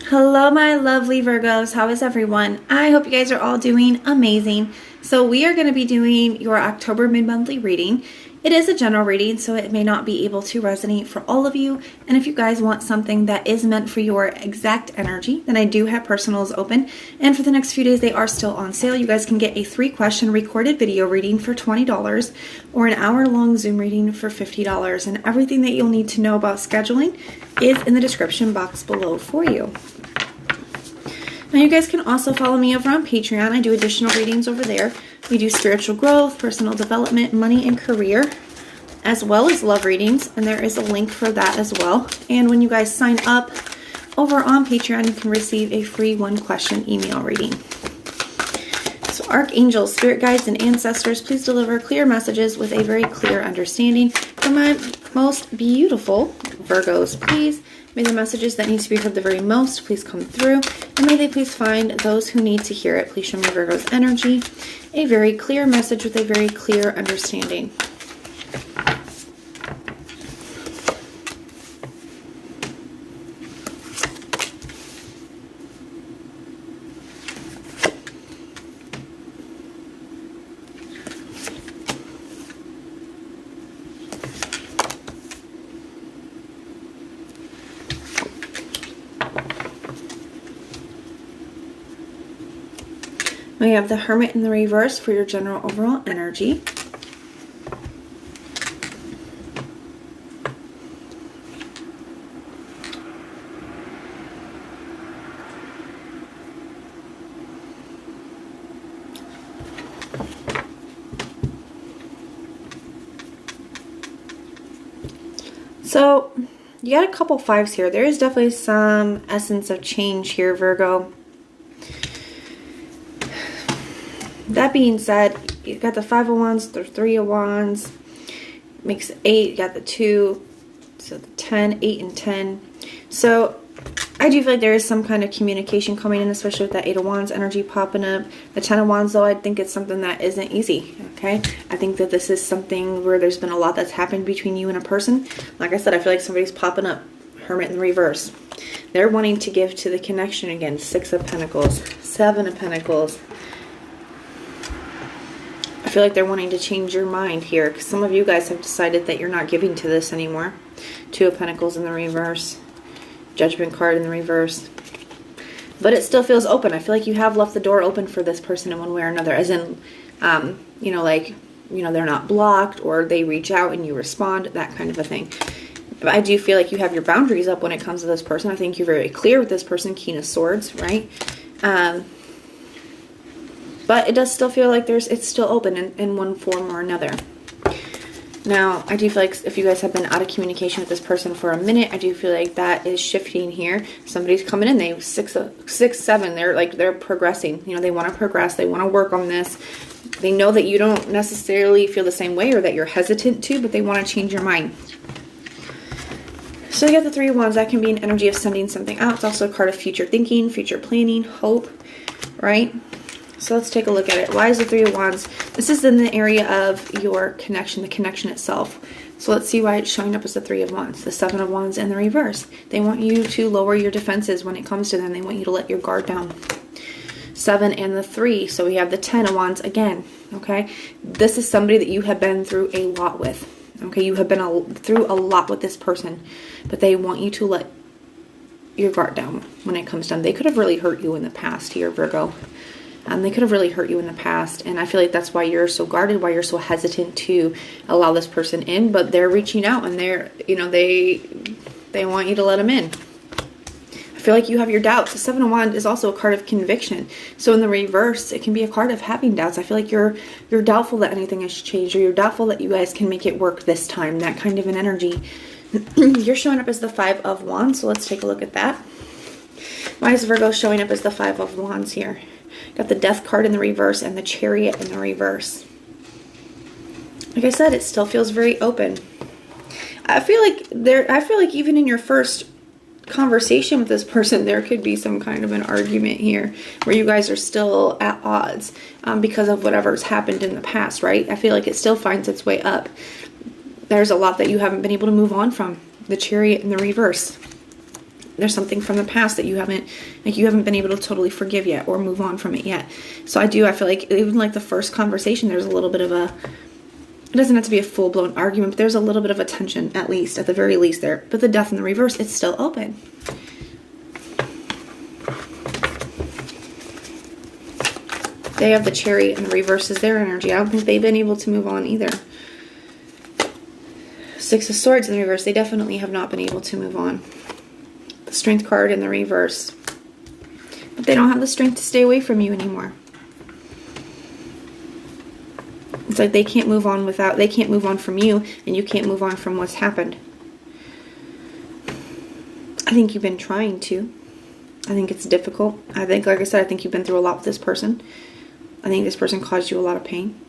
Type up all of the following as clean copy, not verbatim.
Hello, my lovely Virgos. How is everyone? I hope you guys are all doing amazing. So we are going to be doing your October mid-monthly reading. It is a general reading, so it may not be able to resonate for all of you. And if you guys want something that is meant for your exact energy, then I do have personals open. And for the next few days, they are still on sale. You guys can get a 3-question recorded video reading for $20 or an hour-long Zoom reading for $50. And everything that you'll need to know about scheduling is in the description box below for you. Now you guys can also follow me over on Patreon. I do additional readings over there. We do spiritual growth, personal development, money, and career, as well as love readings. And there is a link for that as well. And when you guys sign up over on Patreon, you can receive a free 1-question email reading. So archangels, spirit guides, and ancestors, please deliver clear messages with a very clear understanding. For my most beautiful Virgos, please, may the messages that need to be heard the very most please come through, and may they please find those who need to hear it. Please show me Virgo's energy, a very clear message with a very clear understanding. We have the Hermit in the reverse for your general overall energy. So you got a couple 5s here. There is definitely some essence of change here, Virgo. That being said, you got the 5 of Wands, the 3 of Wands, makes 8, you got the 2, so the 10, 8 and 10. So I do feel like there is some kind of communication coming in, especially with that 8 of Wands energy popping up. The 10 of Wands, though, I think it's something that isn't easy, okay? I think that this is something where there's been a lot that's happened between you and a person. Like I said, I feel like somebody's popping up. Hermit in the reverse. They're wanting to give to the connection again. 6 of Pentacles, 7 of Pentacles. I feel like they're wanting to change your mind here, because some of you guys have decided that you're not giving to this anymore. 2 of Pentacles in the reverse. Judgment card in the reverse. But it still feels open. I feel like you have left the door open for this person in one way or another. As in, they're not blocked, or they reach out and you respond, that kind of a thing. But I do feel like you have your boundaries up when it comes to this person. I think you're very clear with this person. King of Swords, right? But it does still feel like it's still open in one form or another. Now, I do feel like if you guys have been out of communication with this person for a minute, I do feel like that is shifting here. Somebody's coming in. They 6, 7. They're progressing. You know, they want to progress. They want to work on this. They know that you don't necessarily feel the same way, or that you're hesitant to, but they want to change your mind. So you got the 3 of Wands. That can be an energy of sending something out. It's also a card of future thinking, future planning, hope, right? So let's take a look at it. Why is the 3 of Wands? This is in the area of your connection, the connection itself. So let's see why it's showing up as the 3 of Wands. The 7 of Wands in the reverse. They want you to lower your defenses when it comes to them. They want you to let your guard down. 7 and the 3. So we have the 10 of Wands again. Okay. This is somebody that you have been through a lot with. Okay. You have been through a lot with this person. But they want you to let your guard down when it comes down. They could have really hurt you in the past here, Virgo. They could have really hurt you in the past, and I feel like that's why you're so guarded, why you're so hesitant to allow this person in. But they're reaching out, and they want you to let them in. I feel like you have your doubts. The 7 of Wands is also a card of conviction. So in the reverse, it can be a card of having doubts. I feel like you're doubtful that anything has changed, or you're doubtful that you guys can make it work this time. That kind of an energy. You're showing up as the 5 of Wands, so let's take a look at that. Why is Virgo showing up as the 5 of Wands here? Got the Death card in the reverse and the Chariot in the reverse. Like I said, it still feels very open. I feel like even in your first conversation with this person, there could be some kind of an argument here where you guys are still at odds because of whatever's happened in the past, right? I feel like it still finds its way up. There's a lot that you haven't been able to move on from. The Chariot in the reverse. there's something from the past that you haven't been able to totally forgive yet or move on from it yet. So I feel like even like the first conversation, there's a little bit of a, it doesn't have to be a full-blown argument, but there's a little bit of a tension, at the very least there. But the Death in the reverse, it's still open. They have the Chariot in the reverse is their energy. I don't think they've been able to move on either. Six of Swords in the reverse, they definitely have not been able to move on. The Strength card in the reverse. But they don't have the strength to stay away from you anymore. It's like they can't move on from you, and you can't move on from what's happened. I think you've been trying to. I think it's difficult. I think, like I said, I think you've been through a lot with this person. I think this person caused you a lot of pain.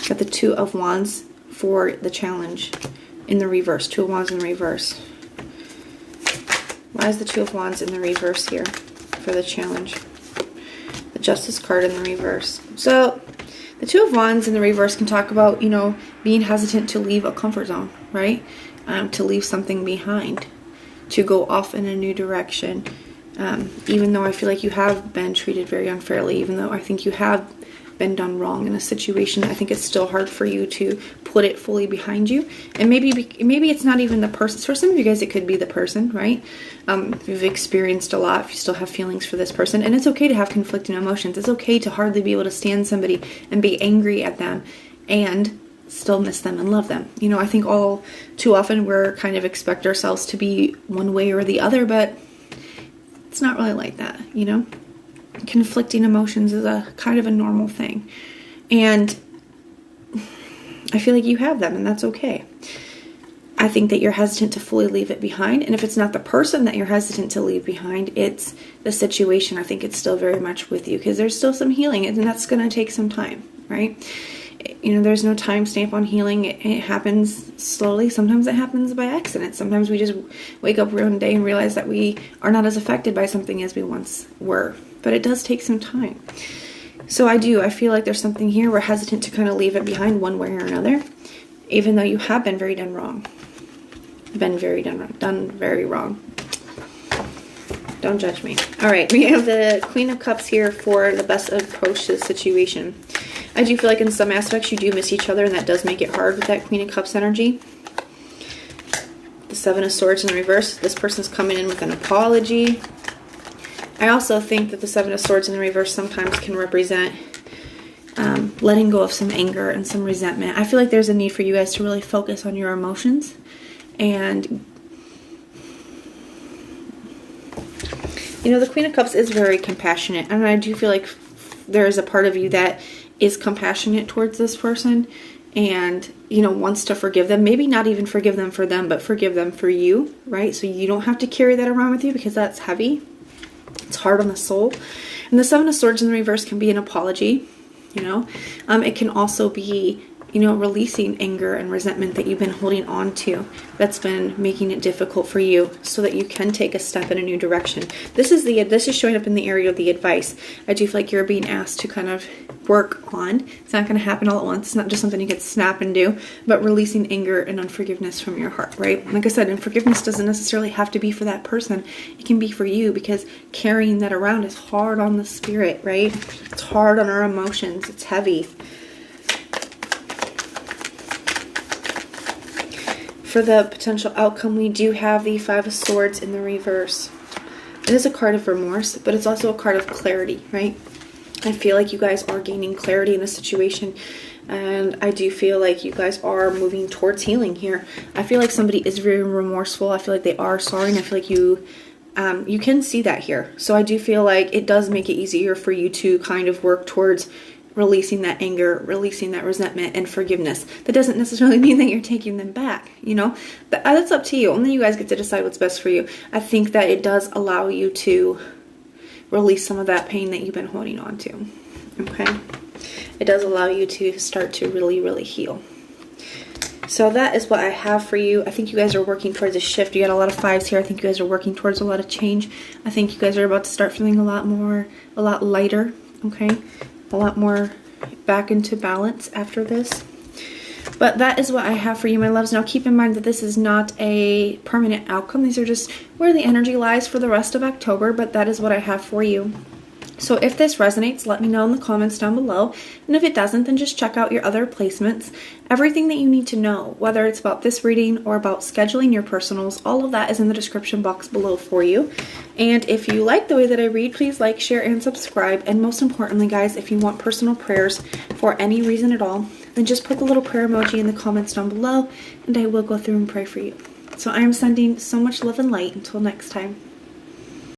Got the Two of Wands for the challenge in the reverse. Two of Wands in the reverse. Why is the Two of Wands in the reverse here for the challenge? The Justice card in the reverse. So the Two of Wands in the reverse can talk about, being hesitant to leave a comfort zone, right? To leave something behind, to go off in a new direction. Even though I feel like you have been treated very unfairly, even though I think you have been done wrong in a situation, I think it's still hard for you to put it fully behind you. And maybe it's not even the person. For some of you guys, it could be the person, right? If you've experienced a lot, if you still have feelings for this person, and it's okay to have conflicting emotions. It's okay to hardly be able to stand somebody and be angry at them and still miss them and love them. I think all too often we're kind of expect ourselves to be one way or the other, but it's not really like that, Conflicting emotions is a kind of a normal thing. And I feel like you have them, and that's okay. I think that you're hesitant to fully leave it behind. And if it's not the person that you're hesitant to leave behind, it's the situation. I think it's still very much with you because there's still some healing, and that's going to take some time, right? There's no time stamp on healing. It happens slowly. Sometimes it happens by accident. Sometimes we just wake up one day and realize that we are not as affected by something as we once were. But it does take some time. So I feel like there's something here. We're hesitant to kind of leave it behind one way or another, even though you have been very done wrong. Done very wrong. Don't judge me. All right, we have the Queen of Cups here for the best approach to the situation. I do feel like in some aspects you do miss each other, and that does make it hard with that Queen of Cups energy. The Seven of Swords in the reverse. This person's coming in with an apology. I also think that the Seven of Swords in the reverse sometimes can represent letting go of some anger and some resentment. I feel like there's a need for you guys to really focus on your emotions. And the Queen of Cups is very compassionate, and I do feel like there is a part of you that is compassionate towards this person and, wants to forgive them. Maybe not even forgive them for them, but forgive them for you, right? So you don't have to carry that around with you because that's heavy. It's hard on the soul. And the Seven of Swords in the reverse can be an apology, It can also be, releasing anger and resentment that you've been holding on to that's been making it difficult for you so that you can take a step in a new direction. This is showing up in the area of the advice. I do feel like you're being asked to kind of work on. It's not going to happen all at once. It's not just something you can snap and do, but releasing anger and unforgiveness from your heart, right? Like I said, and forgiveness doesn't necessarily have to be for that person. It can be for you because carrying that around is hard on the spirit, right? It's hard on our emotions. It's heavy. For the potential outcome, we do have the Five of Swords in the reverse. It is a card of remorse, but it's also a card of clarity, right? I feel like you guys are gaining clarity in the situation, and I do feel like you guys are moving towards healing here. I feel like somebody is very remorseful. I feel like they are sorry, and I feel like you can see that here. So I do feel like it does make it easier for you to kind of work towards releasing that anger, releasing that resentment, and forgiveness. That doesn't necessarily mean that you're taking them back, But that's up to you. Only you guys get to decide what's best for you. I think that it does allow you to release some of that pain that you've been holding on to, okay? It does allow you to start to really, really heal. So that is what I have for you. I think you guys are working towards a shift. You got a lot of fives here. I think you guys are working towards a lot of change. I think you guys are about to start feeling a lot lighter, okay? A lot more back into balance after this. But that is what I have for you, my loves. Now keep in mind that this is not a permanent outcome. These are just where the energy lies for the rest of October, but that is what I have for you. So if this resonates, let me know in the comments down below. And if it doesn't, then just check out your other placements. Everything that you need to know, whether it's about this reading or about scheduling your personals, all of that is in the description box below for you. And if you like the way that I read, please like, share, and subscribe. And most importantly, guys, if you want personal prayers for any reason at all, then just put the little prayer emoji in the comments down below, and I will go through and pray for you. So I am sending so much love and light. Until next time.